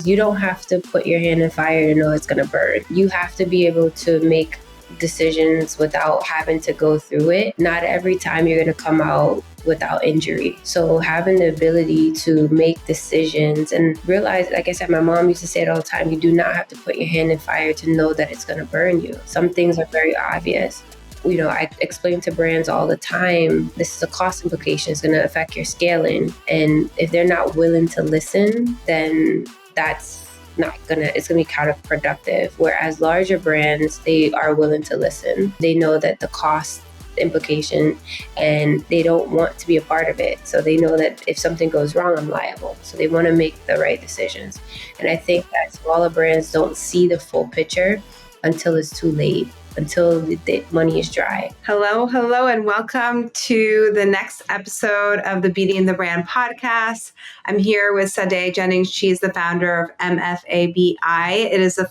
You don't have to put your hand in fire to know it's going to burn. You have to be able to make decisions without having to go through it. Not every time you're going to come out without injury. So having the ability to make decisions and realize, like I said, my mom used to say it all the time, you do not have to put your hand in fire to know that it's going to burn you. Some things are very obvious. I explain to brands all the time, this is a cost implication. It's going to affect your scaling. And if they're not willing to listen, then it's going to be counterproductive. Whereas larger brands, they are willing to listen. They know that the cost implication and they don't want to be a part of it. So they know that if something goes wrong, I'm liable. So they want to make the right decisions. And I think that smaller brands don't see the full picture until it's too late, until the money is dry. Hello, and welcome to the next episode of the Beauty and the Brand podcast. I'm here with Sade Jennings. She's the founder of MFABI. It is a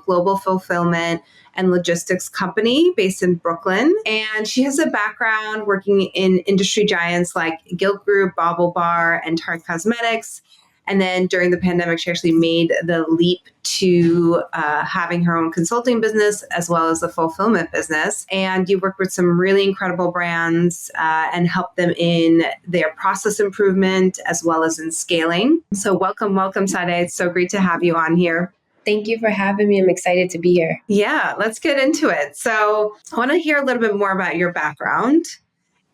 global fulfillment and logistics company based in Brooklyn. And she has a background working in industry giants like Gilt Group, Bobble Bar, and Tarte Cosmetics. And then during the pandemic, she actually made the leap to having her own consulting business as well as a fulfillment business. And you work with some really incredible brands and help them in their process improvement as well as in scaling. So welcome, Sade. It's so great to have you on here. Thank you for having me. I'm excited to be here. Yeah, let's get into it. So I want to hear a little bit more about your background.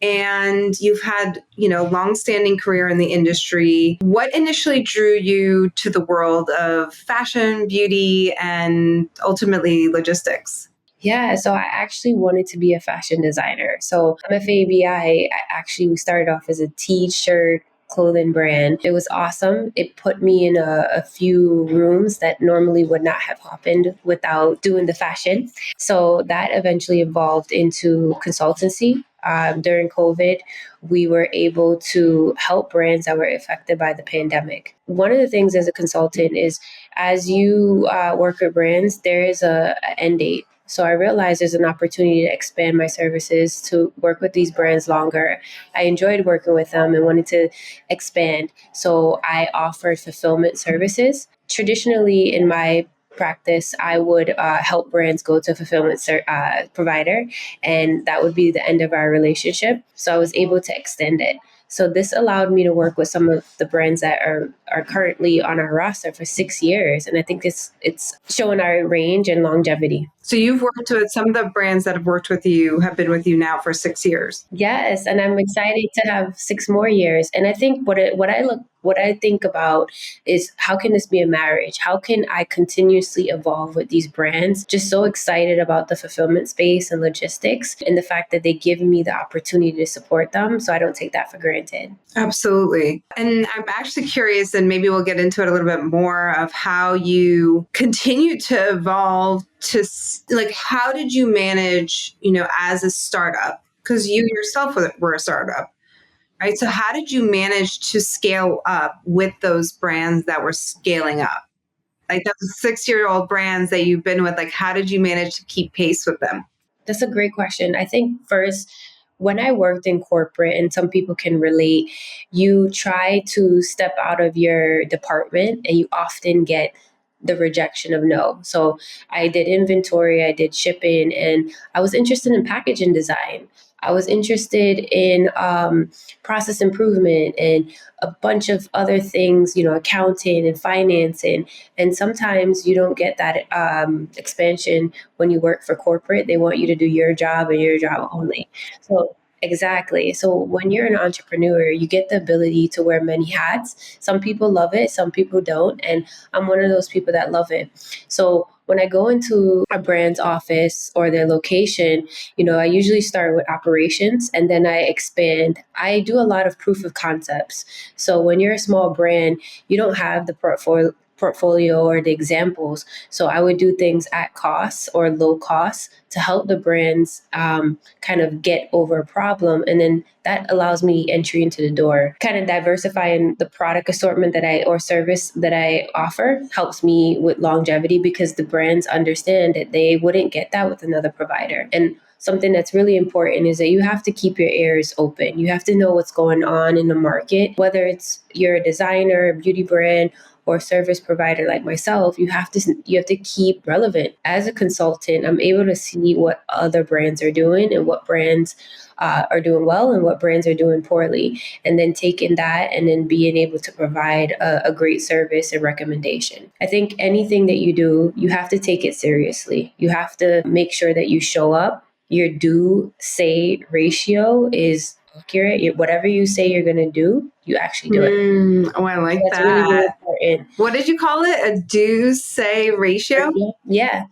And you've had, long-standing career in the industry. What initially drew you to the world of fashion, beauty, and ultimately logistics? Yeah, so I actually wanted to be a fashion designer. So MFABI, I actually started off as a t-shirt clothing brand. It was awesome. It put me in a few rooms that normally would not have happened without doing the fashion. So that eventually evolved into consultancy. During COVID, we were able to help brands that were affected by the pandemic. One of the things as a consultant is as you work with brands, there is an end date. So I realized there's an opportunity to expand my services to work with these brands longer. I enjoyed working with them and wanted to expand. So I offered fulfillment services. Traditionally in my practice, I would help brands go to a fulfillment provider, and that would be the end of our relationship. So I was able to extend it. So this allowed me to work with some of the brands that are currently on our roster for 6 years. And I think it's showing our range and longevity. So you've worked with some of the brands that have worked with you, have been with you now for 6 years. Yes. And I'm excited to have 6 more years. And I think what I think about is how can this be a marriage? How can I continuously evolve with these brands? Just so excited about the fulfillment space and logistics and the fact that they give me the opportunity to support them. So I don't take that for granted. Absolutely. And I'm actually curious, and maybe we'll get into it a little bit more, of how you continue to evolve to, like, how did you manage, as a startup? Because you yourself were a startup. Right. So how did you manage to scale up with those brands that were scaling up? Like those 6-year-old brands that you've been with, like, how did you manage to keep pace with them? That's a great question. I think first, when I worked in corporate, and some people can relate, you try to step out of your department and you often get the rejection of no. So I did inventory, I did shipping, and I was interested in packaging design. I was interested in process improvement and a bunch of other things, accounting and financing. And sometimes you don't get that expansion when you work for corporate. They want you to do your job and your job only. So exactly. So when you're an entrepreneur, you get the ability to wear many hats. Some people love it, some people don't. And I'm one of those people that love it. So when I go into a brand's office or their location, I usually start with operations and then I expand. I do a lot of proof of concepts. So when you're a small brand, you don't have the portfolio or the examples. So I would do things at cost or low cost to help the brands kind of get over a problem. And then that allows me entry into the door. Kind of diversifying the product assortment or service that I offer helps me with longevity because the brands understand that they wouldn't get that with another provider. And something that's really important is that you have to keep your ears open. You have to know what's going on in the market, whether it's you're a designer, a beauty brand, or service provider like myself, you have to keep relevant. As a consultant, I'm able to see what other brands are doing and what brands are doing well and what brands are doing poorly, and then taking that and then being able to provide a great service and recommendation. I think anything that you do, you have to take it seriously. You have to make sure that you show up. Your do say ratio is accurate. Whatever you say you're going to do, you actually do it. Oh, I like That's really, really that. important. What did you call it? A do say ratio? Yeah.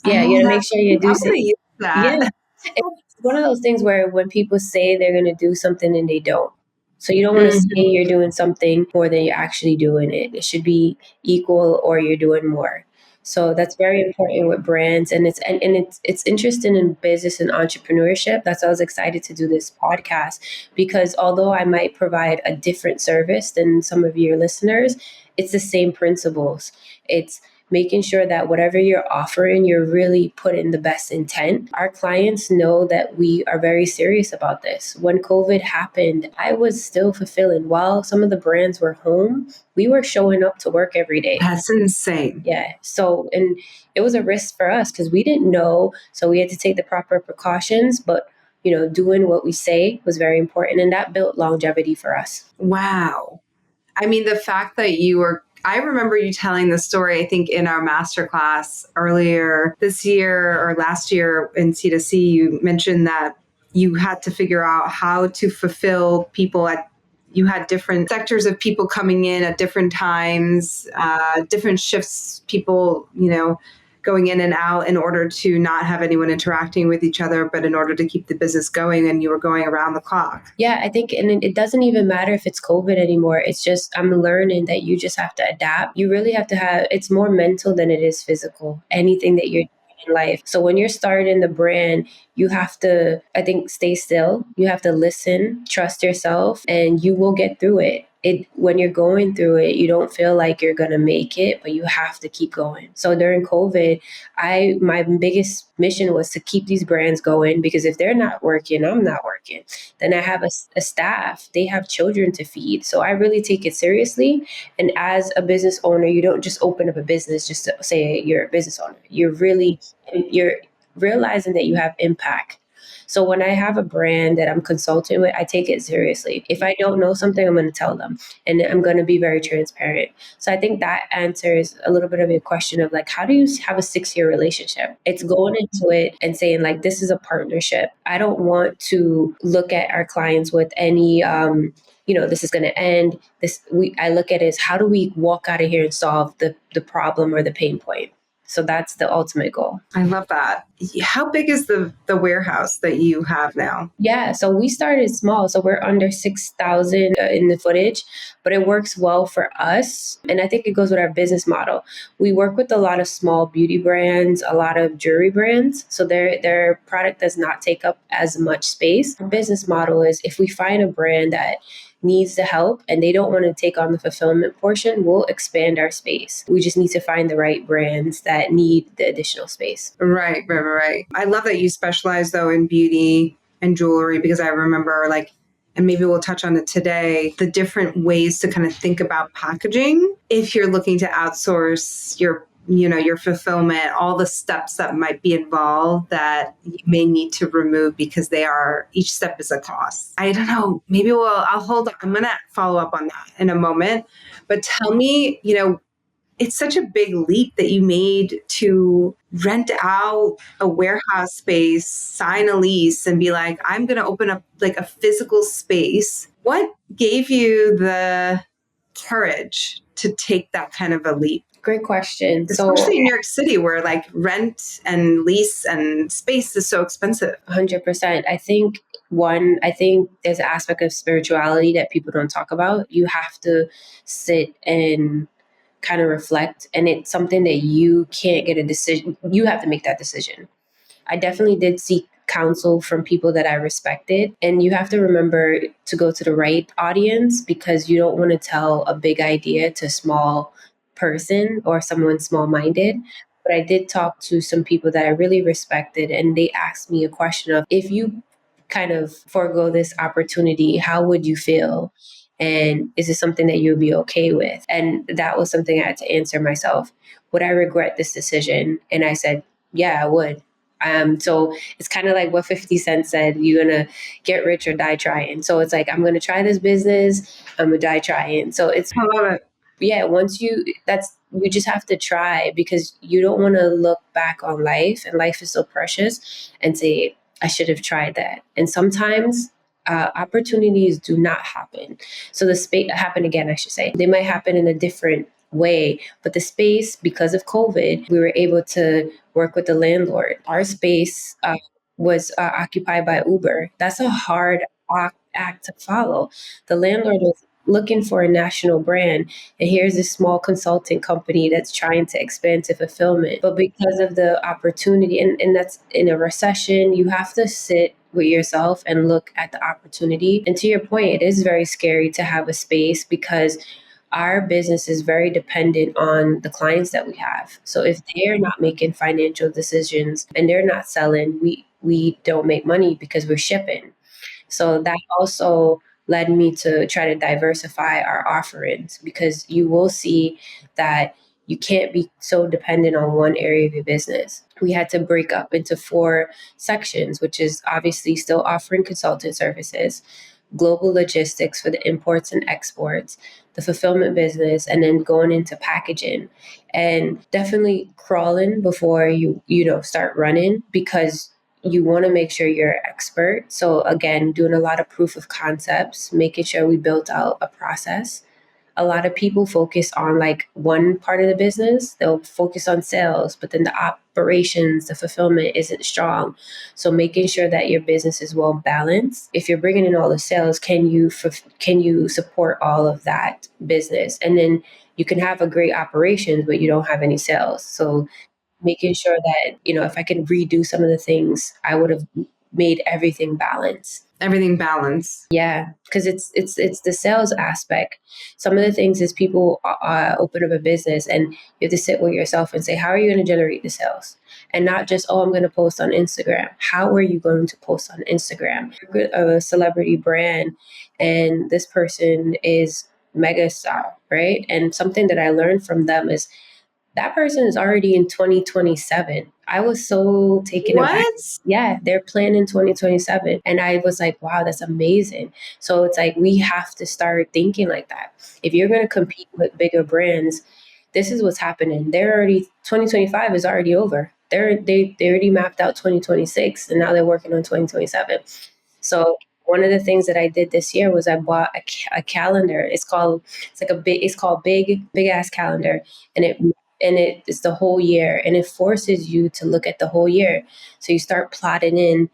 Yeah. Oh, You got to make that's, sure you do I'm say. going to use Yeah. that. It's one of those things where when people say they're going to do something and they don't. So you don't want to say Mhm. you're doing something more than you're actually doing it. It should be equal or you're doing more. So that's very important with brands, and it's interesting in business and entrepreneurship. That's why I was excited to do this podcast, because although I might provide a different service than some of your listeners, it's the same principles. It's making sure that whatever you're offering, you're really putting the best intent. Our clients know that we are very serious about this. When COVID happened, I was still fulfilling. While some of the brands were home, we were showing up to work every day. That's insane. Yeah. So, and it was a risk for us because we didn't know. So we had to take the proper precautions, but doing what we say was very important, and that built longevity for us. Wow. I mean, the fact that I remember you telling the story, I think in our masterclass earlier this year or last year in C2C, you mentioned that you had to figure out how to fulfill people you had different sectors of people coming in at different times, different shifts, people, going in and out in order to not have anyone interacting with each other, but in order to keep the business going, and you were going around the clock. Yeah, I think, and it doesn't even matter if it's COVID anymore. It's just, I'm learning that you just have to adapt. You really have to it's more mental than it is physical, anything that you're doing in life. So when you're starting the brand, you have to, I think, stay still. You have to listen, trust yourself, and you will get through it. When you're going through it, you don't feel like you're gonna make it, but you have to keep going. So during COVID, my biggest mission was to keep these brands going, because if they're not working, I'm not working. Then I have a staff, they have children to feed. So I really take it seriously. And as a business owner, you don't just open up a business just to say you're a business owner. You're realizing that you have impact. So when I have a brand that I'm consulting with, I take it seriously. If I don't know something, I'm going to tell them, and I'm going to be very transparent. So I think that answers a little bit of your question of like, how do you have a 6-year relationship? It's going into it and saying like, this is a partnership. I don't want to look at our clients with any, this is going to end. I look at it as, how do we walk out of here and solve the problem or the pain point? So that's the ultimate goal. I love that. How big is the warehouse that you have now? Yeah, so we started small. So we're under 6,000 in the footage, but it works well for us. And I think it goes with our business model. We work with a lot of small beauty brands, a lot of jewelry brands. So their product does not take up as much space. Our business model is, if we find a brand that needs the help and they don't want to take on the fulfillment portion, we'll expand our space. We just need to find the right brands that need the additional space. Right. I love that you specialize though in beauty and jewelry, because I remember and maybe we'll touch on it today, the different ways to kind of think about packaging if you're looking to outsource your fulfillment, all the steps that might be involved that you may need to remove, because each step is a cost. I don't know, maybe I'll hold on. I'm going to follow up on that in a moment, but tell me, it's such a big leap that you made to rent out a warehouse space, sign a lease, and be like, I'm going to open up like a physical space. What gave you the courage to take that kind of a leap? Great question. Especially in New York City, where like rent and lease and space is so expensive. 100%. I think there's an aspect of spirituality that people don't talk about. You have to sit and kind of reflect, and it's something that you can't get a decision. You have to make that decision. I definitely did seek counsel from people that I respected. And you have to remember to go to the right audience, because you don't want to tell a big idea to a small person or someone small minded. But I did talk to some people that I really respected, and they asked me a question of, if you kind of forego this opportunity, how would you feel? And is this something that you would be okay with? And that was something I had to answer myself. Would I regret this decision? And I said, yeah, I would. So it's kind of like what 50 Cent said, you're going to get rich or die trying. So it's like, I'm going to try this business. I'm going to die trying. So it's, I love it. yeah, you just have to try, because you don't want to look back on life, and life is so precious, and say, I should have tried that. And sometimes opportunities do not happen. So the space happen again, I should say. They might happen in a different way, but the space, because of COVID, we were able to work with the landlord. Our space was occupied by Uber. That's a hard act to follow. The landlord was looking for a national brand, and here's this small consulting company that's trying to expand to fulfillment. But because of the opportunity, and that's in a recession, you have to sit with yourself and look at the opportunity. And to your point, it is very scary to have a space, because our business is very dependent on the clients that we have. So if they're not making financial decisions and they're not selling, we don't make money because we're shipping. So that also led me to try to diversify our offerings, because you will see that you can't be so dependent on one area of your business. We had to break up into 4 sections, which is obviously still offering consultant services, global logistics for the imports and exports, the fulfillment business, and then going into packaging. And definitely crawling before you start running, because you want to make sure you're an expert. So again, doing a lot of proof of concepts, making sure we built out a process. A lot of people focus on like one part of the business. They'll focus on sales, but then the operations, the fulfillment isn't strong. So making sure that your business is well balanced. If you're bringing in all the sales, can you support all of that business? And then you can have a great operations, but you don't have any sales. So making sure that, if I could redo some of the things, I would have made everything balance. Everything balance. Yeah, because it's the sales aspect. Some of the things is people open up a business, and you have to sit with yourself and say, how are you going to generate the sales? And not just, oh, I'm going to post on Instagram. How are you going to post on Instagram? You're a celebrity brand, and this person is mega star, right? And something that I learned from them is that person is already in 2027. I was so taken aback. What? Yeah, they're planning 2027. And I was like, wow, that's amazing. So it's like, we have to start thinking like that. If you're going to compete with bigger brands, this is what's happening. 2025 is already over. They already mapped out 2026, and now they're working on 2027. So one of the things that I did this year was I bought a calendar. It's called big ass calendar, and it is the whole year, and it forces you to look at the whole year. So you start plotting in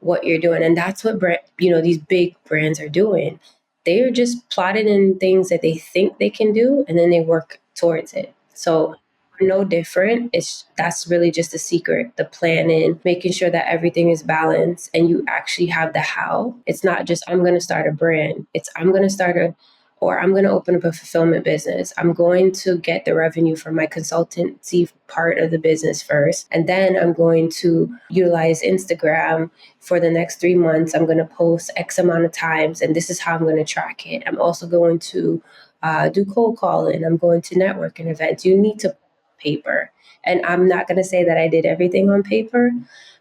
what you're doing, and that's what these big brands are doing. They are just plotting in things that they think they can do, and then they work towards it. So we're no different. That's really just the secret, the planning, making sure that everything is balanced, and you actually have the how. It's not just, I'm going to start a brand. It's, I'm going to open up a fulfillment business. I'm going to get the revenue from my consultancy part of the business first. And then I'm going to utilize Instagram for the next 3 months. I'm going to post X amount of times, and this is how I'm going to track it. I'm also going to do cold calling. I'm going to networking events. You need to paper. And I'm not going to say that I did everything on paper,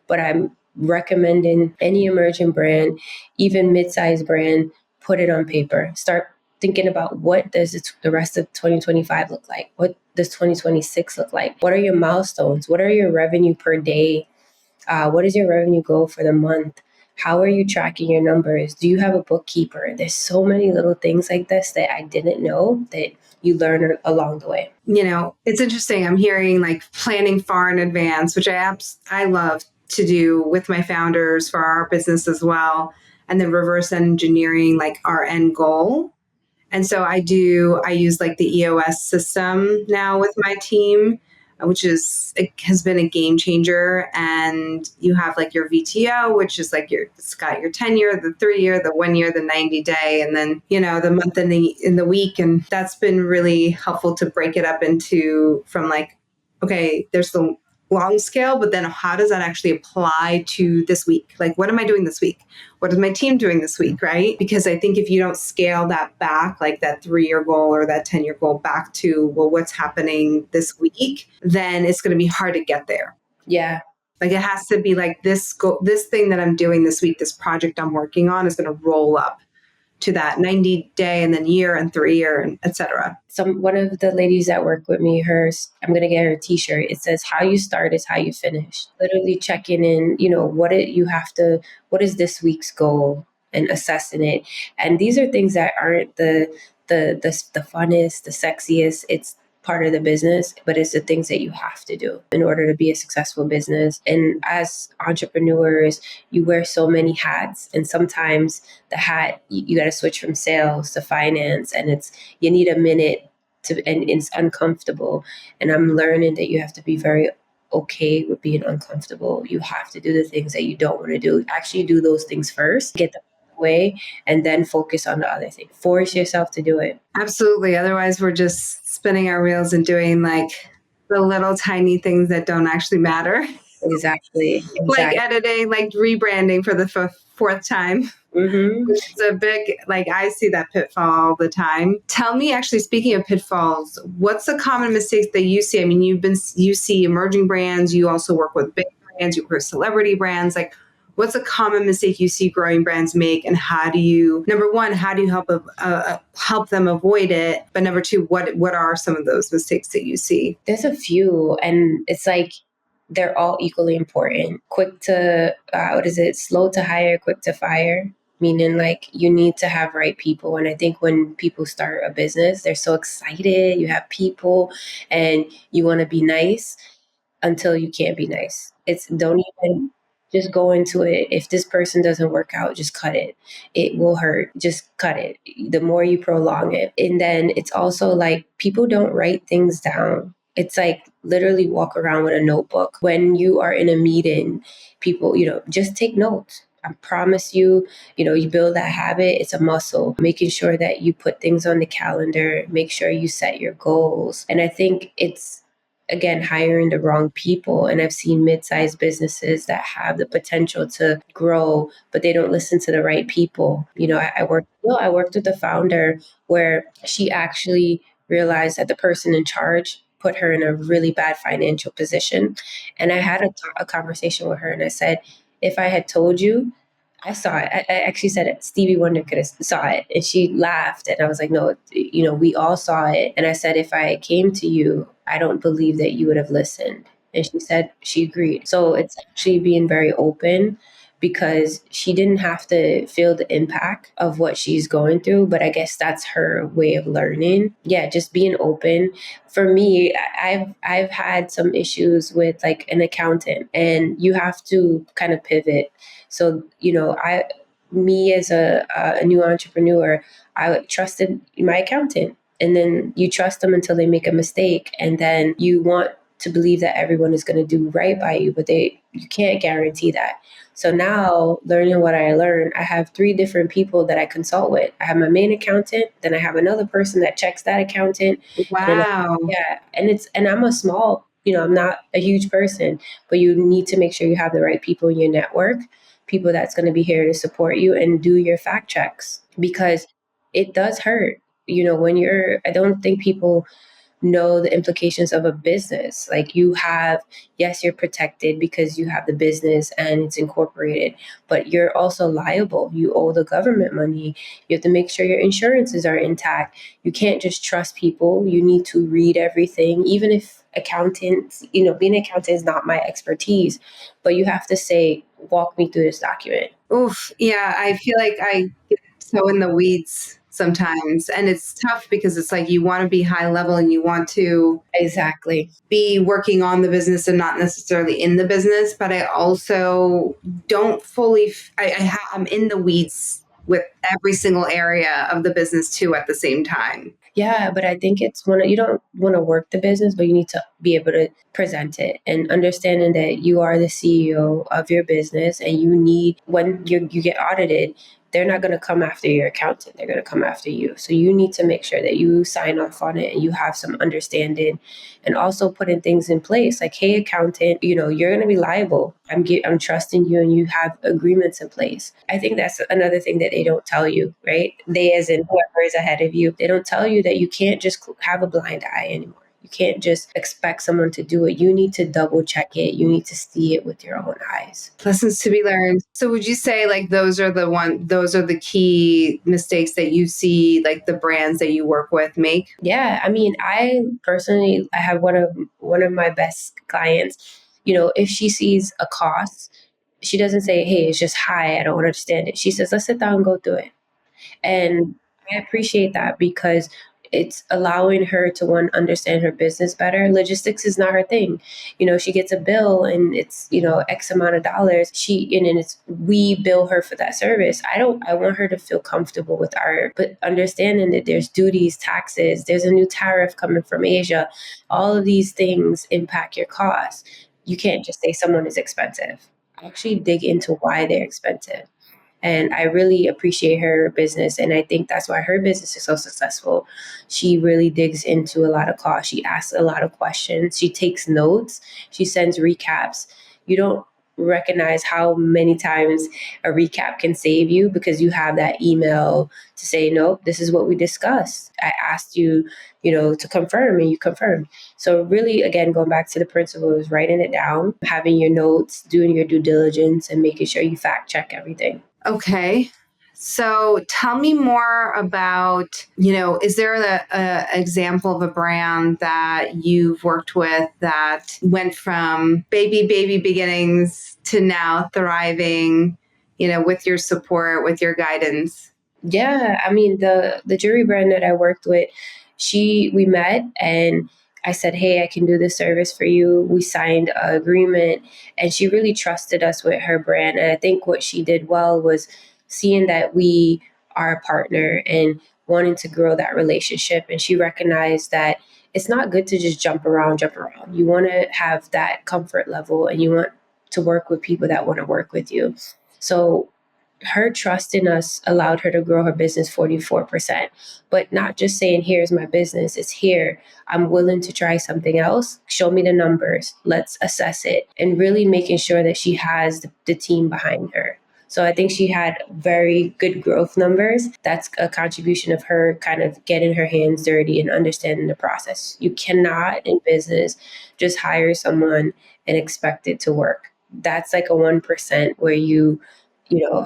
but I'm recommending any emerging brand, even mid-sized brand, put it on paper. Start thinking about, what does the rest of 2025 look like? What does 2026 look like? What are your milestones? What are your revenue per day? What is your revenue goal for the month? How are you tracking your numbers? Do you have a bookkeeper? There's so many little things like this that I didn't know that you learn along the way. It's interesting. I'm hearing like planning far in advance, which I love to do with my founders for our business as well. And then reverse engineering like our end goal. And so I use like the EOS system now with my team, which it has been a game changer. And you have like your VTO, which is like it's got your 10-year, the 3-year, the 1 year, the 90-day, and then, the month and the week. And that's been really helpful to break it up from like, okay, there's the long scale, but then how does that actually apply to this week? Like, what am I doing this week? What is my team doing this week, right? Because I think if you don't scale that back, like that 3-year goal or that 10-year goal back to, well, what's happening this week, then it's going to be hard to get there. Yeah. Like, it has to be like this thing that I'm doing this week, this project I'm working on is going to roll up to that 90-day and then year and 3-year and et cetera. One of the ladies that work with me, I'm going to get her a t-shirt. It says, how you start is how you finish. Literally checking in, what is this week's goal, and assessing it. And these are things that aren't the funnest, the sexiest. It's part of the business, but it's the things that you have to do in order to be a successful business. And as entrepreneurs, you wear so many hats, and sometimes the hat, you got to switch from sales to finance, and you need a minute and it's uncomfortable. And I'm learning that you have to be very okay with being uncomfortable. You have to do the things that you don't want to do. Actually do those things first, get them way, and then focus on the other thing. Force yourself to do it. Absolutely. Otherwise, we're just spinning our wheels and doing like the little tiny things that don't actually matter. Exactly. Like editing, like rebranding for the fourth time. Mm-hmm. It's a big, like, I see that pitfall all the time. Tell me, actually, speaking of pitfalls, what's the common mistakes that you see? I mean, you see emerging brands, you also work with big brands, you work with celebrity brands. Like, what's a common mistake you see growing brands make, and number one, how do you help them avoid it? But number two, what are some of those mistakes that you see? There's a few, and it's like they're all equally important. Slow to hire, quick to fire. Meaning, like, you need to have right people. And I think when people start a business, they're so excited. You have people and you want to be nice until you can't be nice. Don't even just go into it. If this person doesn't work out, just cut it. It will hurt. Just cut it. The more you prolong it. And then it's also like people don't write things down. It's like literally walk around with a notebook. When you are in a meeting, people, just take notes. I promise you, you build that habit. It's a muscle. Making sure that you put things on the calendar, make sure you set your goals. And I think it's, again, hiring the wrong people. And I've seen mid-sized businesses that have the potential to grow, but they don't listen to the right people. I worked with a founder where she actually realized that the person in charge put her in a really bad financial position. And I had a conversation with her, and I said, if I had told you, I saw it. I actually said it. Stevie Wonder could have saw it. And she laughed. And I was like, no, we all saw it. And I said, if I came to you, I don't believe that you would have listened. And she said she agreed. So it's actually being very open, because she didn't have to feel the impact of what she's going through. But I guess that's her way of learning. Yeah, just being open. For me, I've had some issues with like an accountant, and you have to kind of pivot. So, me as a new entrepreneur, I trusted my accountant. And then you trust them until they make a mistake. And then you want to believe that everyone is going to do right by you, but you can't guarantee that. So now, learning what I learned, I have 3 different people that I consult with. I have my main accountant, then I have another person that checks that accountant. Wow. And I'm a small, I'm not a huge person, but you need to make sure you have the right people in your network, people that's going to be here to support you and do your fact checks, because it does hurt. I don't think people know the implications of a business. Like yes, you're protected because you have the business and it's incorporated, but you're also liable. You owe the government money. You have to make sure your insurances are intact. You can't just trust people. You need to read everything, even if accountants, being an accountant is not my expertise, but you have to say, walk me through this document. Oof. Yeah. I feel like I get so in the weeds sometimes. And it's tough because it's like you want to be high level and you want to exactly be working on the business and not necessarily in the business. But I also don't fully, I'm in the weeds with every single area of the business too at the same time. Yeah, but I think it's you don't want to work the business, but you need to be able to present it, and understanding that you are the CEO of your business, and when you get audited, they're not going to come after your accountant. They're going to come after you. So you need to make sure that you sign off on it and you have some understanding, and also putting things in place like, hey, accountant, you're going to be liable. I'm trusting you, and you have agreements in place. I think that's another thing that they don't tell you, right? They, as in whoever is ahead of you, they don't tell you that you can't just have a blind eye anymore. You can't just expect someone to do it. You need to double check it. You need to see it with your own eyes. Lessons to be learned. So would you say like those are the key mistakes that you see like the brands that you work with make? Yeah, I mean, I personally, I have one of my best clients. If she sees a cost, she doesn't say, "Hey, it's just high. I don't understand it." She says, "Let's sit down and go through it." And I appreciate that because it's allowing her to, one, understand her business better. Logistics is not her thing. She gets a bill and it's, X amount of dollars. We bill her for that service. I want her to feel comfortable with but understanding that there's duties, taxes, there's a new tariff coming from Asia. All of these things impact your costs. You can't just say someone is expensive. Actually dig into why they're expensive. And I really appreciate her business. And I think that's why her business is so successful. She really digs into a lot of costs. She asks a lot of questions. She takes notes. She sends recaps. You don't recognize how many times a recap can save you because you have that email to say, nope, this is what we discussed. I asked you, to confirm, and you confirmed. So really, again, going back to the principle is writing it down, having your notes, doing your due diligence, and making sure you fact check everything. Okay. So tell me more about, is there a example of a brand that you've worked with that went from baby beginnings to now thriving, with your support, with your guidance? Yeah, I mean, the jewelry brand that I worked with, we met and I said, "Hey, I can do this service for you." We signed an agreement, and she really trusted us with her brand. And I think what she did well was seeing that we are a partner and wanting to grow that relationship. And she recognized that it's not good to just jump around, jump around. You want to have that comfort level, and you want to work with people that want to work with you. So her trust in us allowed her to grow her business 44%. But not just saying, "Here's my business, it's here. I'm willing to try something else. Show me the numbers. Let's assess it." And really making sure that she has the team behind her. So I think she had very good growth numbers. That's a contribution of her kind of getting her hands dirty and understanding the process. You cannot in business just hire someone and expect it to work. That's like a 1% where you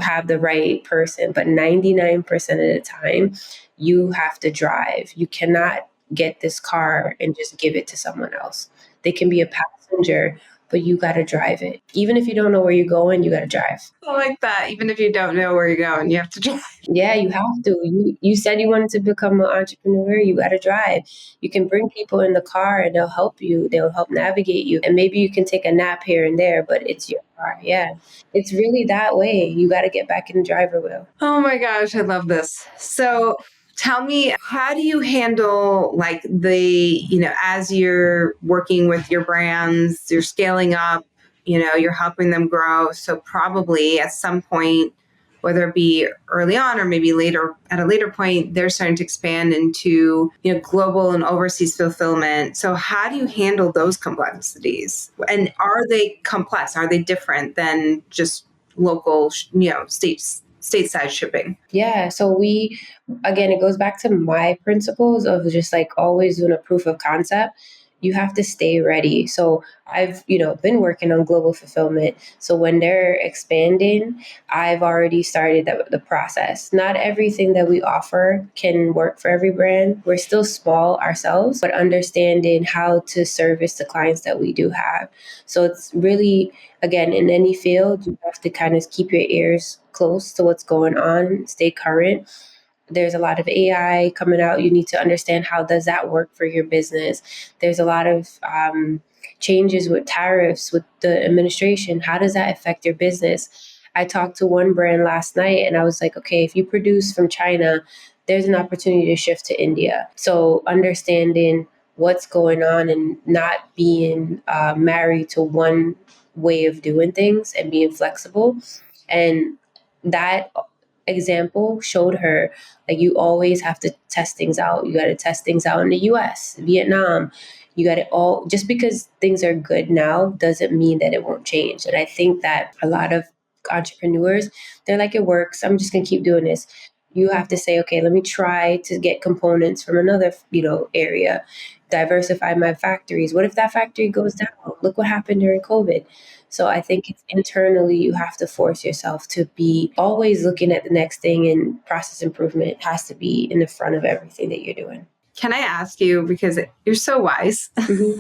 have the right person, but 99% of the time, you have to drive. You cannot get this car and just give it to someone else. They can be a passenger, but you got to drive it. Even if you don't know where you're going, you got to drive. I like that. Even if you don't know where you're going, you have to drive. Yeah, you have to. You said you wanted to become an entrepreneur. You got to drive. You can bring people in the car and they'll help you. They'll help navigate you. And maybe you can take a nap here and there, but it's your car. Yeah. It's really that way. You got to get back in the driver wheel. Oh my gosh, I love this. So tell me, how do you handle like as you're working with your brands, you're scaling up, you're helping them grow. So probably at some point, whether it be early on or maybe later at a later point, they're starting to expand into, global and overseas fulfillment. So how do you handle those complexities? And are they complex? Are they different than just local, stateside shipping? Yeah. So again, it goes back to my principles of just like always doing a proof of concept. You have to stay ready. So I've, been working on global fulfillment. So when they're expanding, I've already started the process. Not everything that we offer can work for every brand. We're still small ourselves, but understanding how to service the clients that we do have. So it's really, again, in any field, you have to kind of keep your ears close to what's going on, stay current. There's a lot of AI coming out. You need to understand how does that work for your business. There's a lot of changes with tariffs, with the administration. How does that affect your business? I talked to one brand last night and I was like, okay, if you produce from China, there's an opportunity to shift to India. So understanding what's going on and not being married to one way of doing things and being flexible. And that example showed her, like, you always have to test things out. You got to test things out in the US, Vietnam. You got it all. Just because things are good now doesn't mean that it won't change. And I think that a lot of entrepreneurs, they're like, it works, I'm just going to keep doing this. You have to say, okay, let me try to get components from another, area, diversify my factories. What if that factory goes down? Look what happened during COVID. So I think it's internally, you have to force yourself to be always looking at the next thing, and process improvement has to be in the front of everything that you're doing. Can I ask you, because you're so wise, Mm-hmm.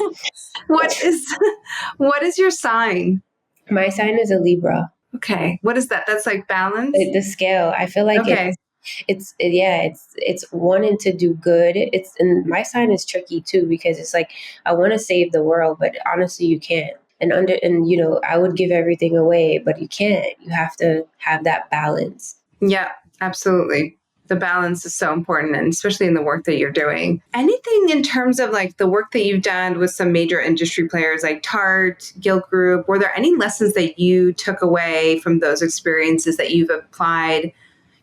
what is your sign? My sign is a Libra. Okay. What is that? That's like balance? The scale. I feel like Okay. it's wanting to do good. And my sign is tricky too, because it's like, I want to save the world, but honestly you can't. And I would give everything away, but you can't. You have to have that balance. Yeah, absolutely. The balance is so important, and especially in the work that you're doing. Anything in terms of like the work that you've done with some major industry players like Tarte, Guild Group, were there any lessons that you took away from those experiences that you've applied,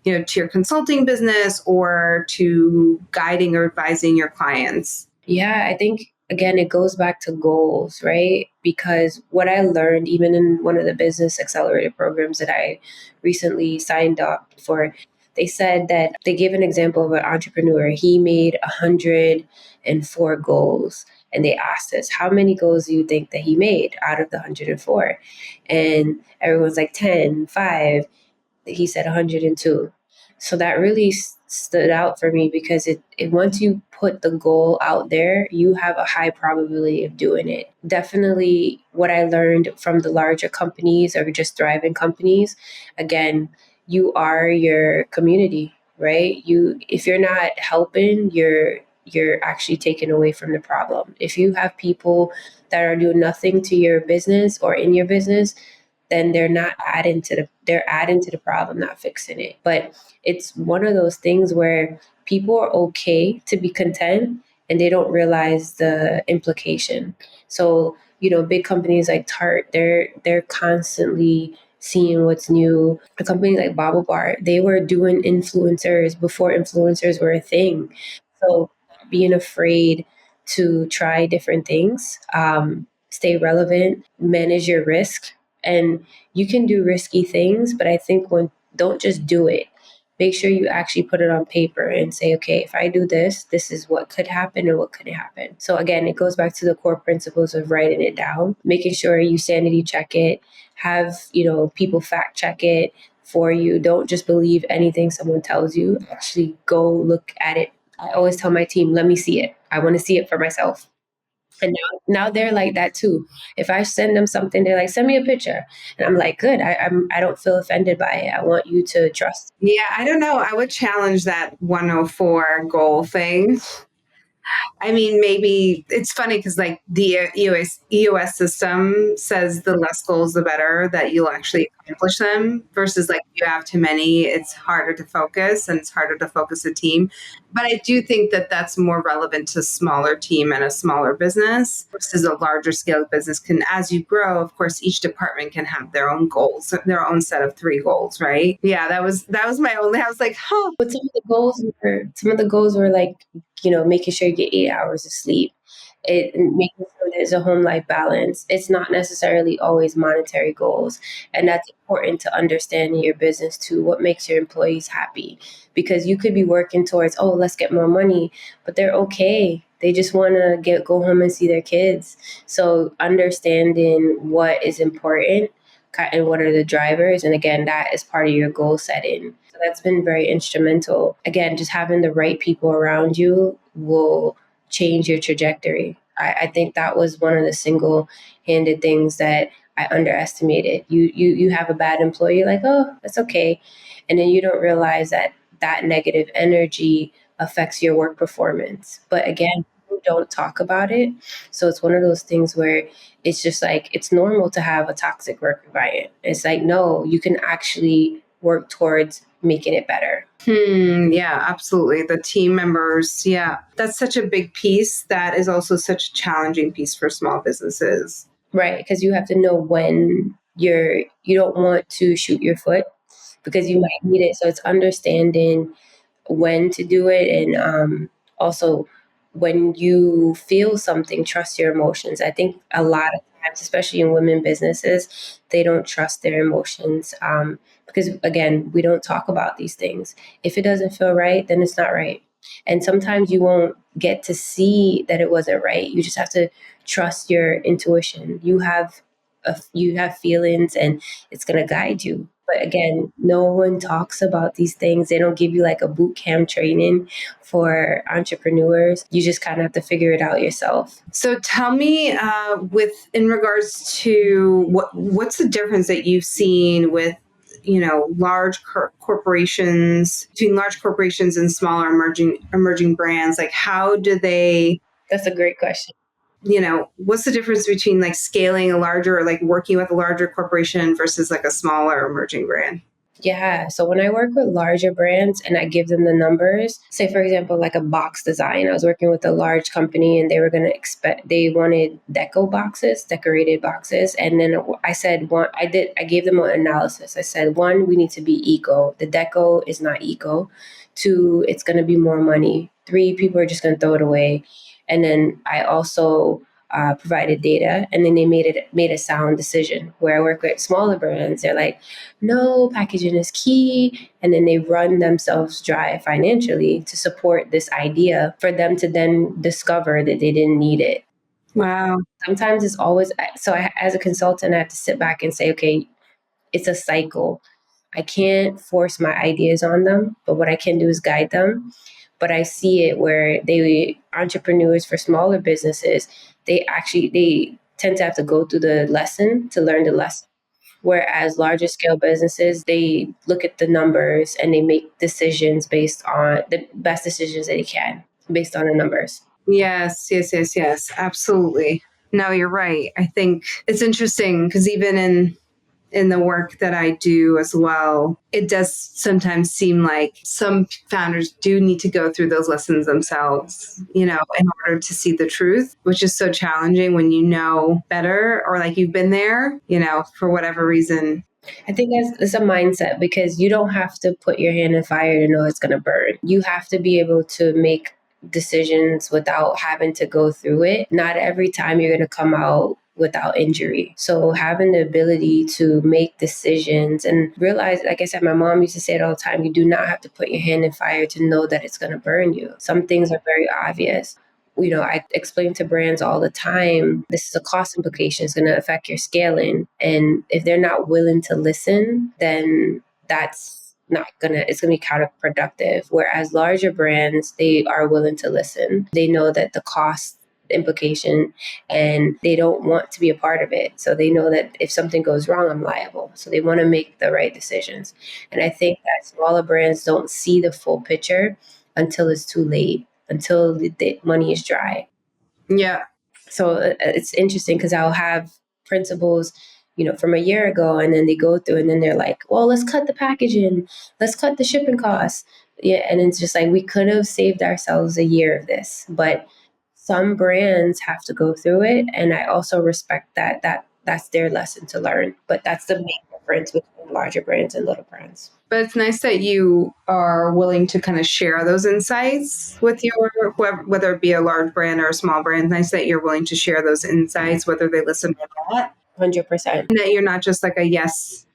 to your consulting business or to guiding or advising your clients? Yeah, I think, again, it goes back to goals, right? Because what I learned, even in one of the business accelerator programs that I recently signed up for, they said that they gave an example of an entrepreneur. He made 104 goals. And they asked us, how many goals do you think that he made out of the 104? And everyone's like 10, 5. He said 102. So that really stood out for me, because it once you put the goal out there, you have a high probability of doing it. Definitely what I learned from the larger companies, or just thriving companies, again, you are your community, right? If you're not helping, you're actually taken away from the problem. If you have people that are doing nothing to your business or in your business, then they're adding to the problem, not fixing it. But it's one of those things where people are okay to be content, and they don't realize the implication. So, big companies like Tarte, they're constantly seeing what's new. A company like Bobble Bar, they were doing influencers before influencers were a thing. So being afraid to try different things, stay relevant, manage your risk. And you can do risky things, but I think don't just do it. Make sure you actually put it on paper and say, okay, if I do this, this is what could happen and what couldn't happen. So again, it goes back to the core principles of writing it down, making sure you sanity check it, have, people fact check it for you. Don't just believe anything someone tells you. Actually go look at it. I always tell my team, let me see it. I want to see it for myself. And now they're like that too. If I send them something, they're like, send me a picture. And I'm like, good. I don't feel offended by it. I want you to trust. Yeah, I don't know. I would challenge that 104 goal thing. I mean, maybe it's funny because like the EOS system says the less goals, the better, that you'll actually accomplish them, versus like if you have too many, it's harder to focus and it's harder to focus a team. But I do think that that's more relevant to a smaller team and a smaller business versus a larger scale business. Can, as you grow, of course, each department can have their own goals, their own set of 3 goals, right? Yeah, that was my only, I was like, huh. But some of the goals were like, making sure you get 8 hours of sleep. Making sure there's a home life balance. It's not necessarily always monetary goals. And that's important to understand in your business too. What makes your employees happy? Because you could be working towards, oh, let's get more money, but they're okay. They just want to go home and see their kids. So understanding what is important and what are the drivers. And again, that is part of your goal setting. So that's been very instrumental. Again, just having the right people around you will change your trajectory. I think that was one of the single-handed things that I underestimated. You have a bad employee, you're like, oh, that's okay. And then you don't realize that negative energy affects your work performance. But again, people don't talk about it. So it's one of those things where it's just like, it's normal to have a toxic work environment. It's like, no, you can actually work towards making it better. Yeah, absolutely. The team members. Yeah. That's such a big piece. That is also such a challenging piece for small businesses. Right. Because you have to know when you don't want to shoot your foot. because you might need it. So it's understanding when to do it, and also when you feel something, trust your emotions. I think a lot of times, especially in women businesses, they don't trust their emotions, because again, we don't talk about these things. If it doesn't feel right, then it's not right. And sometimes you won't get to see that it wasn't right. You just have to trust your intuition. You have feelings, and it's going to guide you. But again, no one talks about these things. They don't give you like a boot camp training for entrepreneurs. You just kind of have to figure it out yourself. So tell me, with in regards to what's the difference that you've seen with large corporations, between large corporations and smaller emerging brands? Like, how do they? That's a great question. What's the difference between like scaling a larger, or like working with a larger corporation versus like a smaller emerging brand? Yeah. So when I work with larger brands and I give them the numbers, say for example, like a box design, I was working with a large company and they were going to they wanted decorated boxes. And then I said, I gave them an analysis. I said, one, we need to be eco. The deco is not eco. Two, it's going to be more money. Three, people are just going to throw it away. And then I also provided data, and then they made a sound decision. Where I work with smaller brands, they're like, no, packaging is key, and then they run themselves dry financially to support this idea for them to then discover that they didn't need it. Wow. Sometimes it's always so. As a consultant, I have to sit back and say, okay, it's a cycle. I can't force my ideas on them, but what I can do is guide them. But I see it where entrepreneurs for smaller businesses, they tend to have to go through the lesson to learn the lesson. Whereas larger scale businesses, they look at the numbers and they make decisions based on the best decisions that they can based on the numbers. Yes, yes, yes, yes, absolutely. No, you're right. I think it's interesting because even in the work that I do as well, it does sometimes seem like some founders do need to go through those lessons themselves, in order to see the truth, which is so challenging when you know better, or like you've been there, for whatever reason. I think it's a mindset, because you don't have to put your hand in fire to know it's going to burn. You have to be able to make decisions without having to go through it. Not every time you're going to come out without injury. So having the ability to make decisions and realize, like I said, my mom used to say it all the time, you do not have to put your hand in fire to know that it's going to burn you. Some things are very obvious. I explain to brands all the time, this is a cost implication. It's going to affect your scaling. And if they're not willing to listen, then it's going to be counterproductive. Whereas larger brands, they are willing to listen. They know that the cost implication and they don't want to be a part of it. So they know that if something goes wrong, I'm liable. So they want to make the right decisions. And I think that smaller brands don't see the full picture until it's too late, until the money is dry. Yeah. So it's interesting because I'll have principals, from a year ago, and then they go through and then they're like, well, let's cut the packaging, let's cut the shipping costs. Yeah. And it's just like, we could have saved ourselves a year of this, but some brands have to go through it. And I also respect that's their lesson to learn. But that's the main difference between larger brands and little brands. But it's nice that you are willing to kind of share those insights with whether it be a large brand or a small brand. It's nice that you're willing to share those insights, whether they listen or not. 100%. And that you're not just like a yes,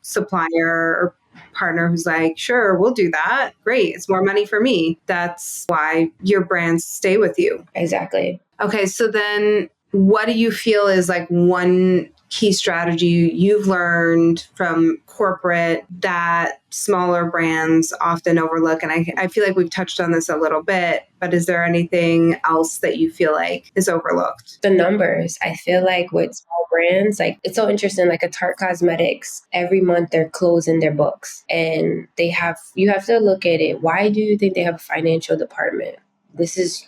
supplier or partner who's like, sure, we'll do that. Great. It's more money for me. That's why your brands stay with you. Exactly. Okay. So then what do you feel is like one key strategy you've learned from corporate that smaller brands often overlook? And I feel like we've touched on this a little bit, but is there anything else that you feel like is overlooked? The numbers. I feel like with small brands, like it's so interesting, like a Tarte Cosmetics, every month they're closing their books and you have to look at it. Why do you think they have a financial department? This is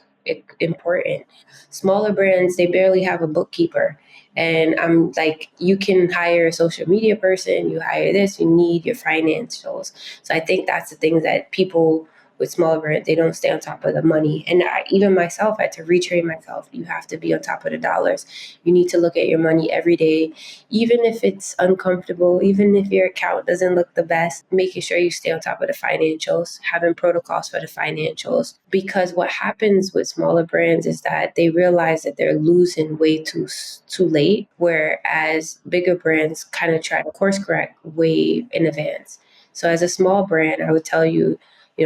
important. Smaller brands, they barely have a bookkeeper. And I'm like, you can hire a social media person, you hire this, you need your financials. So I think that's the things that people with smaller brands, they don't stay on top of the money. And even myself, I had to retrain myself. You have to be on top of the dollars. You need to look at your money every day, even if it's uncomfortable, even if your account doesn't look the best, making sure you stay on top of the financials, having protocols for the financials. Because what happens with smaller brands is that they realize that they're losing way too late, whereas bigger brands kind of try to course correct way in advance. So as a small brand, I would tell you,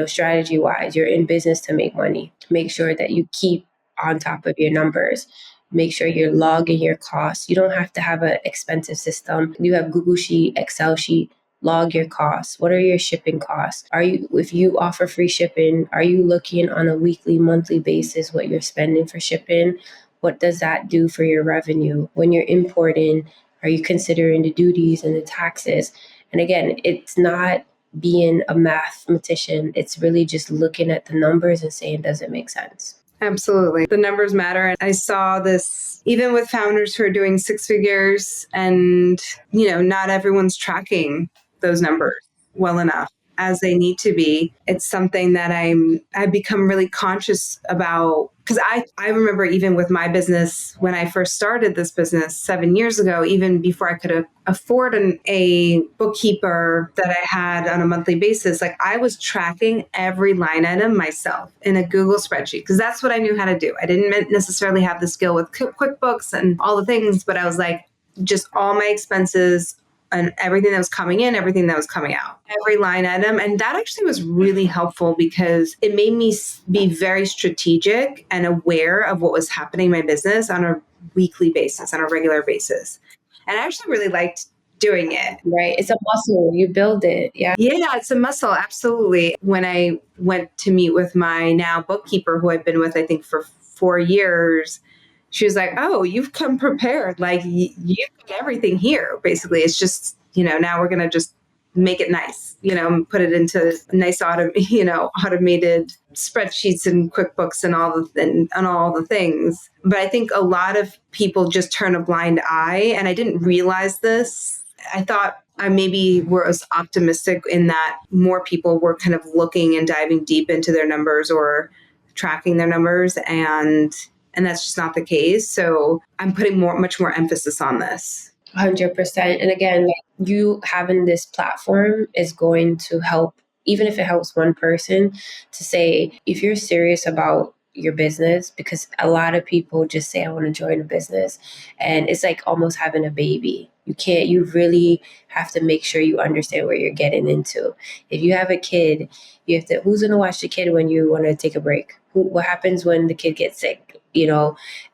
strategy wise, you're in business to make money. Make sure that you keep on top of your numbers. Make sure you're logging your costs. You don't have to have an expensive system. You have Google Sheet, Excel sheet, log your costs. What are your shipping costs? If you offer free shipping, are you looking on a weekly, monthly basis what you're spending for shipping? What does that do for your revenue? When you're importing, are you considering the duties and the taxes? And again, it's not being a mathematician. It's really just looking at the numbers and saying, does it make sense? Absolutely. The numbers matter. And I saw this even with founders who are doing six figures and, not everyone's tracking those numbers well enough as they need to be. It's something that I've become really conscious about, because I remember even with my business, when I first started this business 7 years ago, even before I could afford a bookkeeper that I had on a monthly basis, like I was tracking every line item myself in a Google spreadsheet, because that's what I knew how to do. I didn't necessarily have the skill with QuickBooks and all the things, but I was like, just all my expenses and everything that was coming in, everything that was coming out, every line item. And that actually was really helpful because it made me be very strategic and aware of what was happening in my business on a weekly basis, on a regular basis. And I actually really liked doing it. Right. It's a muscle. You build it. Yeah. Yeah, it's a muscle. Absolutely. When I went to meet with my now bookkeeper, who I've been with, I think, for 4 years, she was like, "Oh, you've come prepared. Like you've got everything here. Basically, it's just, now we're going to just make it nice, put it into nice automated spreadsheets and QuickBooks and all the things." But I think a lot of people just turn a blind eye, and I didn't realize this. I thought I maybe was optimistic in that more people were kind of looking and diving deep into their numbers or tracking their numbers, and that's just not the case. So I'm putting much more emphasis on this. 100%. And again, like you having this platform is going to help, even if it helps one person, to say, if you're serious about your business, because a lot of people just say, I want to join a business. And it's like almost having a baby. You really have to make sure you understand what you're getting into. If you have a kid, who's going to watch the kid when you want to take a break? What happens when the kid gets sick?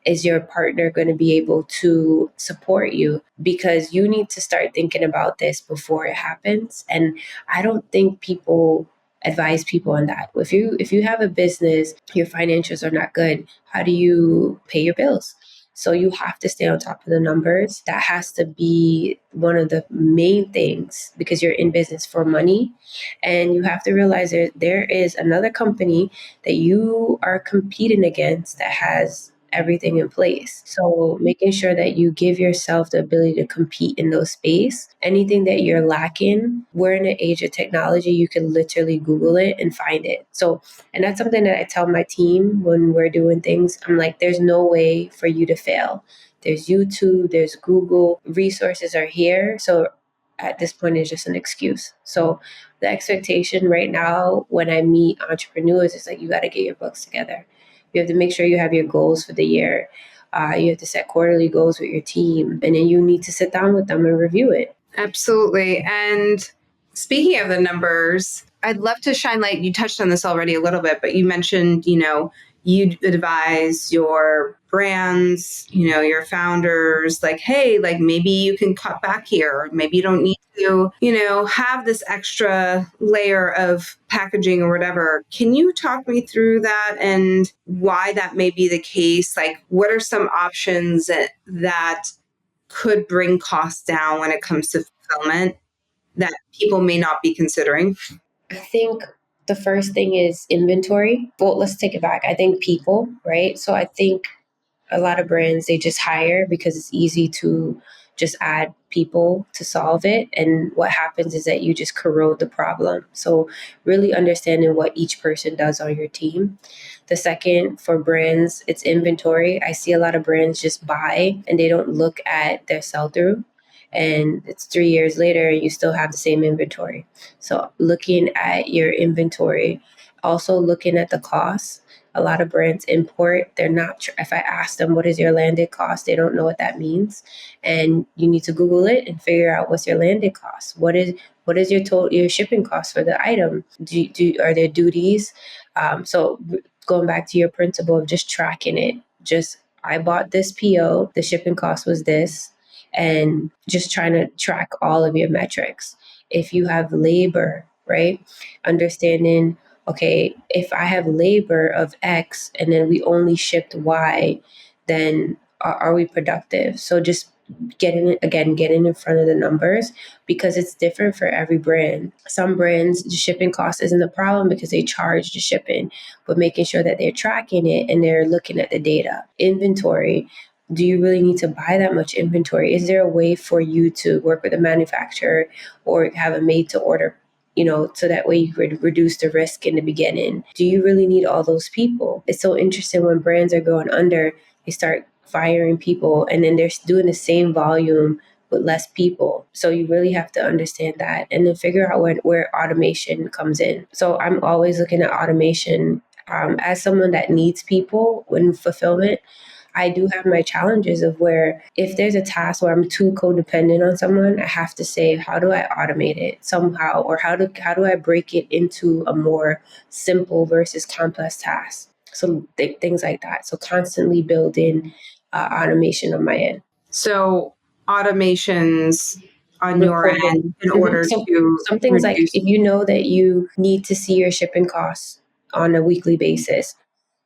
Is your partner going to be able to support you? Because you need to start thinking about this before it happens. And I don't think people advise people on that. If you have a business, your financials are not good, how do you pay your bills? So you have to stay on top of the numbers. That has to be one of the main things, because you're in business for money. And you have to realize there is another company that you are competing against that has everything in place. So making sure that you give yourself the ability to compete in those space. Anything that you're lacking, we're in an age of technology. You can literally Google it and find it. So, and that's something that I tell my team when we're doing things. I'm like, there's no way for you to fail. There's YouTube, there's Google, resources are here. So at this point, it's just an excuse. So the expectation right now when I meet entrepreneurs is like, you got to get your books together. You have to make sure you have your goals for the year. You have to set quarterly goals with your team, and then you need to sit down with them and review it. Absolutely. And speaking of the numbers, I'd love to shine light. You touched on this already a little bit, but you mentioned, you advise your brands, your founders, like, hey, like maybe you can cut back here. Maybe you don't need to, have this extra layer of packaging or whatever. Can you talk me through that and why that may be the case? Like, what are some options that could bring costs down when it comes to fulfillment that people may not be considering? I think the first thing is inventory. Well, let's take it back. I think people, right? So I think a lot of brands, they just hire because it's easy to just add people to solve it. And what happens is that you just corrode the problem. So really understanding what each person does on your team. The second, for brands, it's inventory. I see a lot of brands just buy and they don't look at their sell through. And it's 3 years later, and you still have the same inventory. So, looking at your inventory, also looking at the costs. A lot of brands import. They're not, if I ask them, what is your landed cost? They don't know what that means. And you need to Google it and figure out what's your landed cost. What is your total, your shipping cost for the item? Are there duties? So going back to your principle of just tracking it, just I bought this PO, the shipping cost was this, and just trying to track all of your metrics. If you have labor, right? Understanding, okay, if I have labor of X and then we only shipped Y, then are we productive? So just getting in front of the numbers, because it's different for every brand. Some brands, the shipping cost isn't a problem because they charge the shipping, but making sure that they're tracking it and they're looking at the data. Inventory. Do you really need to buy that much inventory? Is there a way for you to work with a manufacturer or have a made to order, so that way you could reduce the risk in the beginning? Do you really need all those people? It's so interesting when brands are going under, they start firing people and then they're doing the same volume with less people. So you really have to understand that and then figure out where automation comes in. So I'm always looking at automation. As someone that needs people in fulfillment, I do have my challenges of where if there's a task where I'm too codependent on someone, I have to say, how do I automate it somehow? Or how do I break it into a more simple versus complex task? So things like that. So constantly building automation on my end. So automations on your Reporting. end in order So to some things like reduce. if you know that you need to see your shipping costs on a weekly basis,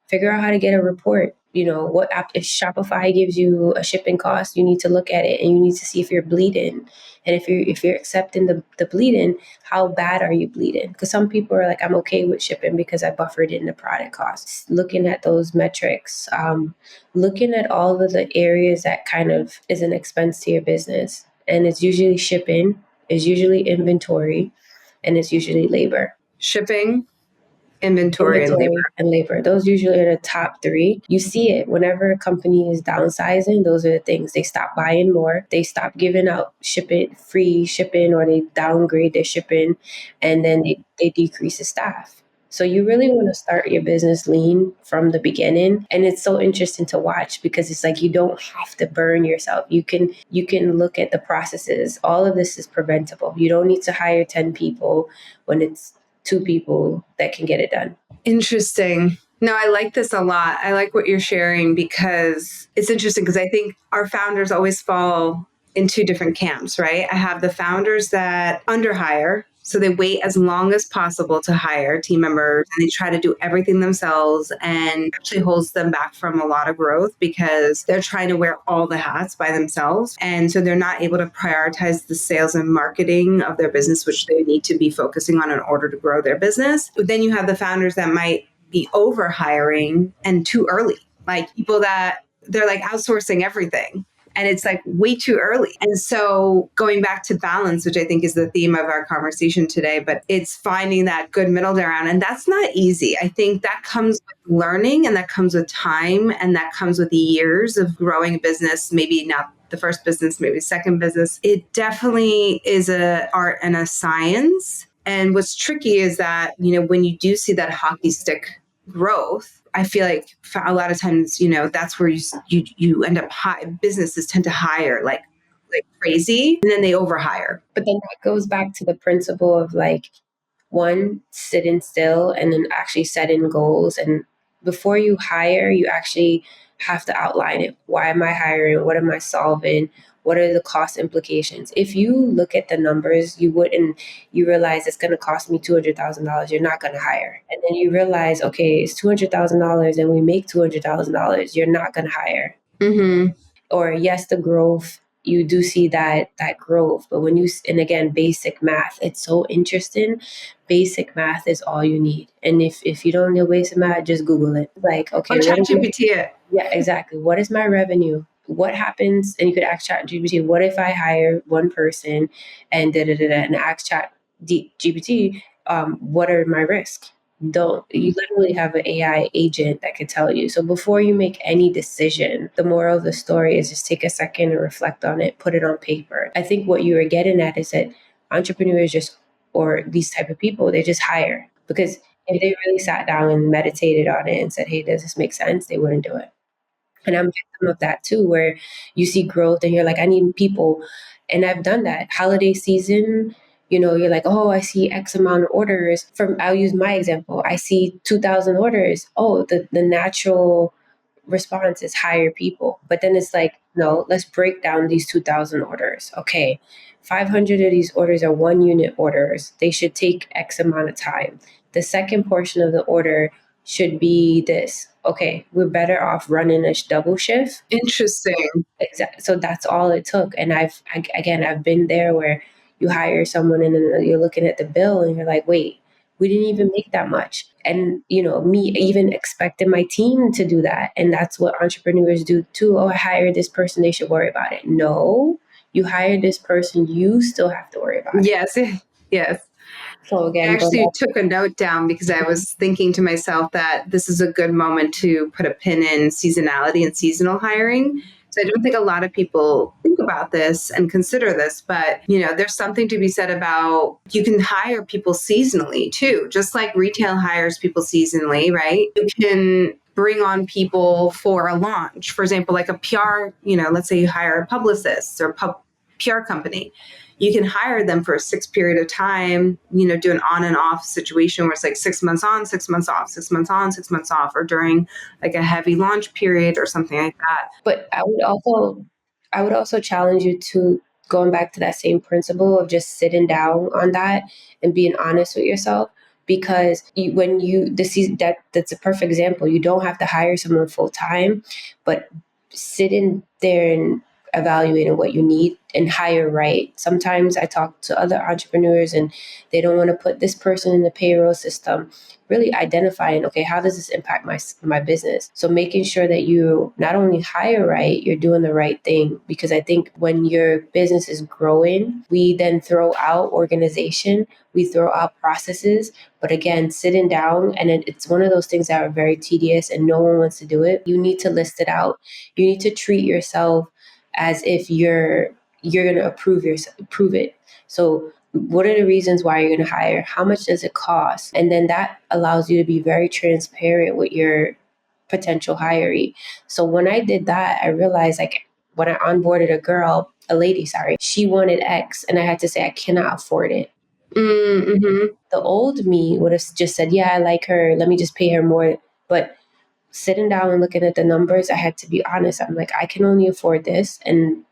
figure out how to get a report. What app, if Shopify gives you a shipping cost, you need to look at it and you need to see if you're bleeding. And if you're accepting the bleeding, how bad are you bleeding? Because some people are like, I'm okay with shipping because I buffered in the product costs. Looking at those metrics, looking at all of the areas that kind of is an expense to your business. And it's usually shipping, it's usually inventory, and it's usually labor. Shipping, inventory, and labor. Inventory and labor. Those usually are the top three. You see it whenever a company is downsizing. Those are the things. They stop buying more. They stop giving out free shipping, or they downgrade their shipping, and then they decrease the staff. So you really want to start your business lean from the beginning. And it's so interesting to watch because it's like you don't have to burn yourself. You can look at the processes. All of this is preventable. You don't need to hire 10 people when it's two people that can get it done. Interesting. No, I like this a lot. I like what you're sharing because it's interesting because I think our founders always fall in two different camps, right? I have the founders that underhire. So they wait as long as possible to hire team members and they try to do everything themselves and actually holds them back from a lot of growth because they're trying to wear all the hats by themselves. And so they're not able to prioritize the sales and marketing of their business, which they need to be focusing on in order to grow their business. But then you have the founders that might be over hiring and too early, like people that they're like outsourcing everything. And it's like way too early. And so going back to balance, which I think is the theme of our conversation today, but it's finding that good middle ground. And that's not easy. I think that comes with learning and that comes with time and that comes with years of growing a business, maybe not the first business, maybe second business. It definitely is an art and a science. And what's tricky is that, when you do see that hockey stick growth, I feel like a lot of times, that's where you end up businesses tend to hire like crazy and then they overhire. But then that goes back to the principle of like, one, sitting still and then actually setting goals. And before you hire, you actually have to outline it. Why am I hiring? What am I solving? What are the cost implications? If you look at the numbers, you realize it's going to cost me $200,000, you're not going to hire. And then you realize, okay, it's $200,000 and we make $200,000, you're not going to hire. Mm-hmm. Or yes, the growth, you do see that growth. But and again, basic math, it's so interesting. Basic math is all you need. And if you don't know basic math, just Google it. Like, okay, Or ChatGPT it. Yeah, exactly. What is my revenue? what happens? And you could ask ChatGPT, what if I hire one person and and ask ChatGPT, what are my risks? Don't you literally have an AI agent that could tell you. So before you make any decision, the moral of the story is just take a second and reflect on it, put it on paper. I think what you were getting at is that entrepreneurs just, or these type of people, they just hire, because if they really sat down and meditated on it and said, hey, does this make sense? They wouldn't do it. And I'm a victim of that too, where you see growth and you're like, I need people. And I've done that. Holiday season, you're like, oh, I see X amount of orders. I'll use my example. I see 2,000 orders. Oh, the natural response is hire people. But then it's like, no, let's break down these 2,000 orders. Okay, 500 of these orders are 1 unit orders. They should take X amount of time. The second portion of the order should be this. Okay, we're better off running a double shift. Interesting. Exactly. So that's all it took. And I've been there where you hire someone and then you're looking at the bill and you're like, wait, we didn't even make that much. And, me even expecting my team to do that. And that's what entrepreneurs do too. Oh, I hired this person, they should worry about it. No, you hired this person, you still have to worry about it. Yes. Yes. So again, I actually took a note down because I was thinking to myself that this is a good moment to put a pin in seasonality and seasonal hiring. So I don't think a lot of people think about this and consider this, but there's something to be said about you can hire people seasonally too, just like retail hires people seasonally, right? You can bring on people for a launch, for example, like a PR, let's say you hire a publicist or PR company. You can hire them for a 6 period of time, do an on and off situation where it's like 6 months on, 6 months off, 6 months on, 6 months off, or during like a heavy launch period or something like that. But I would also challenge you to going back to that same principle of just sitting down on that and being honest with yourself. Because that's a perfect example. You don't have to hire someone full time, but sitting there and evaluating what you need and hire right. Sometimes I talk to other entrepreneurs and they don't want to put this person in the payroll system. Really identifying, okay, how does this impact my business? So making sure that you not only hire right, you're doing the right thing. Because I think when your business is growing, we then throw out organization, we throw out processes. But again, sitting down, and it's one of those things that are very tedious and no one wants to do it. You need to list it out. You need to treat yourself as if you're going to approve it. So what are the reasons why you're going to hire? How much does it cost? And then that allows you to be very transparent with your potential hiree. So when I did that, I realized, like, when I onboarded a lady, she wanted X, and I had to say, I cannot afford it. Mm-hmm. The old me would have just said, yeah, I like her, let me just pay her more. But sitting down and looking at the numbers, I had to be honest. I'm like, I can only afford this. And,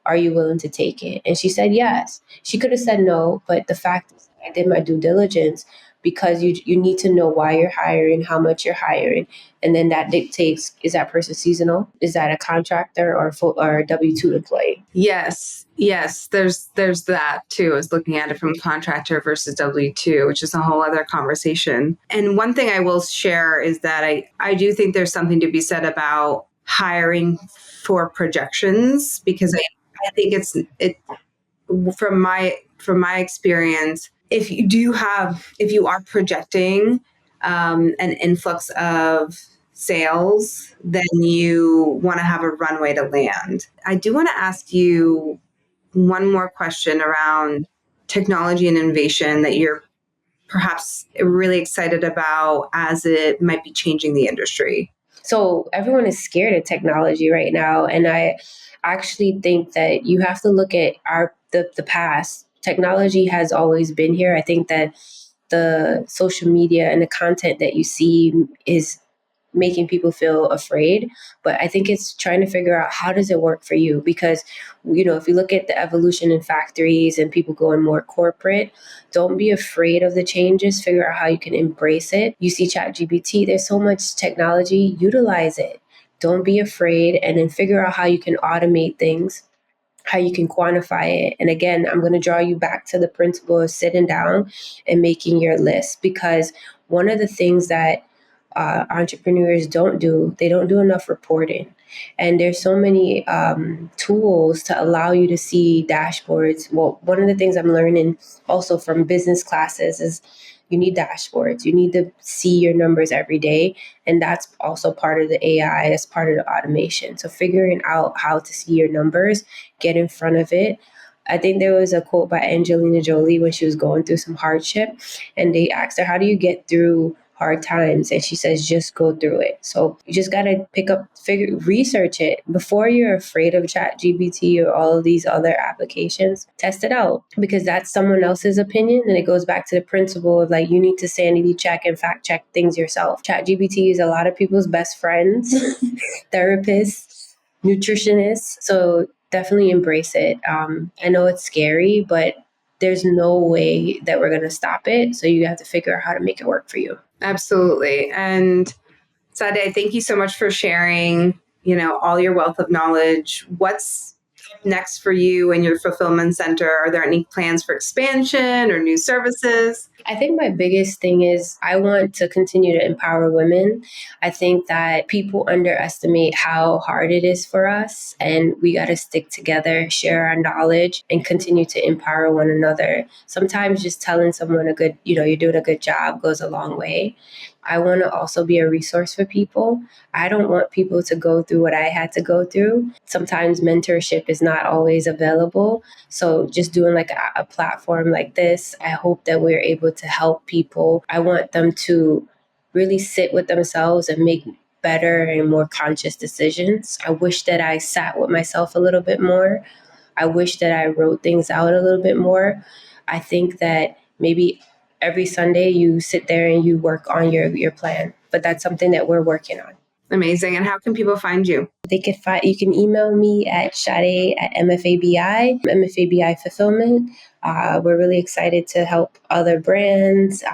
are you willing to take it? And she said yes. She could have said no, but the fact is I did my due diligence, because you need to know why you're hiring, how much you're hiring. And then that dictates, is that person seasonal? Is that a contractor or a W-2 employee? Yes. There's that too, is looking at it from contractor versus W-2, which is a whole other conversation. And one thing I will share is that I do think there's something to be said about hiring for projections, because I think it from my experience, if you are projecting an influx of sales, then you want to have a runway to land. I do want to ask you one more question around technology and innovation that you're perhaps really excited about as it might be changing the industry. So everyone is scared of technology right now. And I actually think that you have to look at the past. Technology has always been here. I think that the social media and the content that you see is making people feel afraid, but I think it's trying to figure out, how does it work for you? Because if you look at the evolution in factories and people going more corporate, don't be afraid of the changes. Figure out how you can embrace it. You see ChatGPT, there's so much technology, utilize it. Don't be afraid, and then figure out how you can automate things, how you can quantify it. And again, I'm going to draw you back to the principle of sitting down and making your list, because one of the things that entrepreneurs don't do. They don't do enough reporting. And there's so many tools to allow you to see dashboards. Well, one of the things I'm learning also from business classes is you need dashboards. You need to see your numbers every day. And that's also part of the AI, that's part of the automation. So figuring out how to see your numbers, get in front of it. I think there was a quote by Angelina Jolie when she was going through some hardship, and they asked her, how do you get through hard times? And she says, just go through it. So you just got to research it before you're afraid of ChatGPT or all of these other applications. Test it out, because that's someone else's opinion. And it goes back to the principle of, like, you need to sanity check and fact check things yourself. ChatGPT is a lot of people's best friends, therapists, nutritionists. So definitely embrace it. I know it's scary, but there's no way that we're going to stop it. So you have to figure out how to make it work for you. Absolutely. And Sade, thank you so much for sharing, all your wealth of knowledge. What's next for you and your fulfillment center? Are there any plans for expansion or new services? I think my biggest thing is I want to continue to empower women. I think that people underestimate how hard it is for us, and we got to stick together, share our knowledge, and continue to empower one another. Sometimes just telling someone you're doing a good job goes a long way. I want to also be a resource for people. I don't want people to go through what I had to go through. Sometimes mentorship is not always available. So just doing like a platform like this, I hope that we're able to help people. I want them to really sit with themselves and make better and more conscious decisions. I wish that I sat with myself a little bit more. I wish that I wrote things out a little bit more. I think that maybe every Sunday you sit there and you work on your plan. But that's something that we're working on. Amazing. And how can people find you? You can email me at Sade at MFABI Fulfillment. We're really excited to help other brands.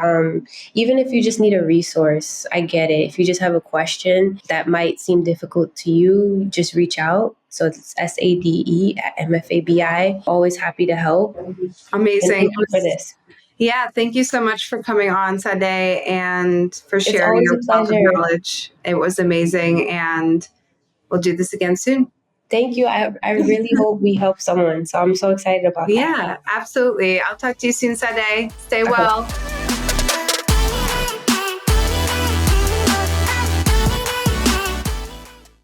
Even if you just need a resource, I get it. If you just have a question that might seem difficult to you, just reach out. So it's SADE at MFABI. Always happy to help. Amazing. And thank you for this. Yeah, thank you so much for coming on, Sade, and for sharing It's your always a wealth of pleasure. knowledge. It was amazing, and we'll do this again soon. Thank you. I really hope we help someone. So I'm so excited about that. Yeah, absolutely. I'll talk to you soon, Sade. Stay well.